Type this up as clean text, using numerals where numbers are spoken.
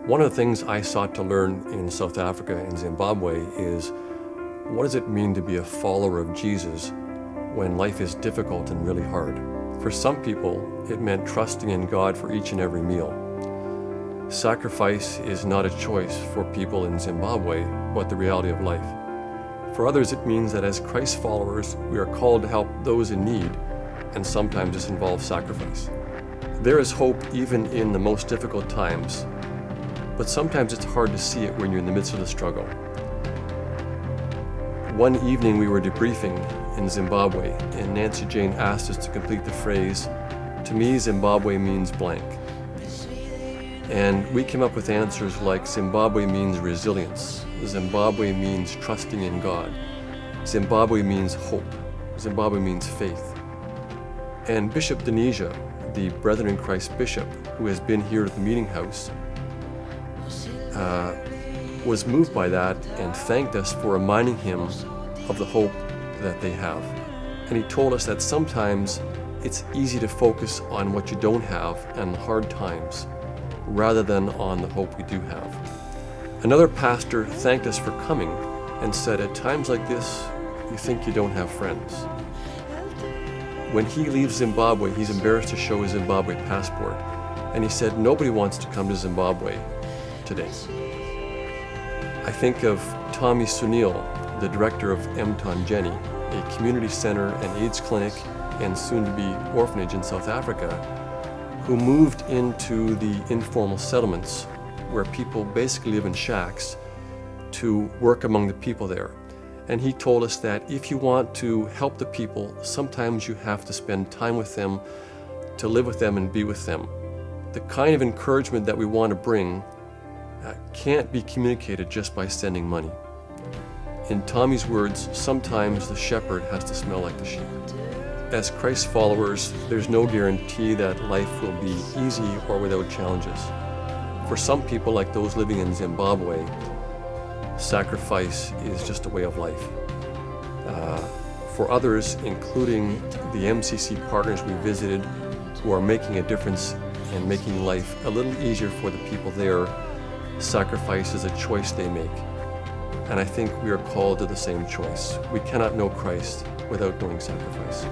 One of the things I sought to learn in South Africa and Zimbabwe is, what does it mean to be a follower of Jesus when life is difficult and really hard? For some people, it meant trusting in God for each and every meal. Sacrifice is not a choice for people in Zimbabwe, but the reality of life. For others, it means that as Christ followers, we are called to help those in need, and sometimes this involves sacrifice. There is hope even in the most difficult times, but sometimes it's hard to see it when you're in the midst of the struggle. One evening we were debriefing in Zimbabwe, and Nancy Jane asked us to complete the phrase, "To me, Zimbabwe means blank." And we came up with answers like Zimbabwe means resilience, Zimbabwe means trusting in God, Zimbabwe means hope, Zimbabwe means faith. And Bishop Denisha, the Brethren in Christ bishop, who has been here at the meeting house, was moved by that and thanked us for reminding him of the hope that they have. And he told us that sometimes it's easy to focus on what you don't have and hard times, rather than on the hope we do have. Another pastor thanked us for coming and said, at times like this, you think you don't have friends. When he leaves Zimbabwe, he's embarrassed to show his Zimbabwe passport. And he said, nobody wants to come to Zimbabwe today. I think of Tommy Sunil, the director of Mtanjeni, a community center and AIDS clinic and soon-to-be orphanage in South Africa, who moved into the informal settlements where people basically live in shacks to work among the people there. And he told us that if you want to help the people, sometimes you have to spend time with them, to live with them and be with them. The kind of encouragement that we want to bring can't be communicated just by sending money. In Tommy's words, sometimes the shepherd has to smell like the sheep. As Christ followers, there's no guarantee that life will be easy or without challenges. For some people, like those living in Zimbabwe, sacrifice is just a way of life. For others, including the MCC partners we visited, who are making a difference and making life a little easier for the people there, sacrifice is a choice they make. And I think we are called to the same choice. We cannot know Christ without knowing sacrifice.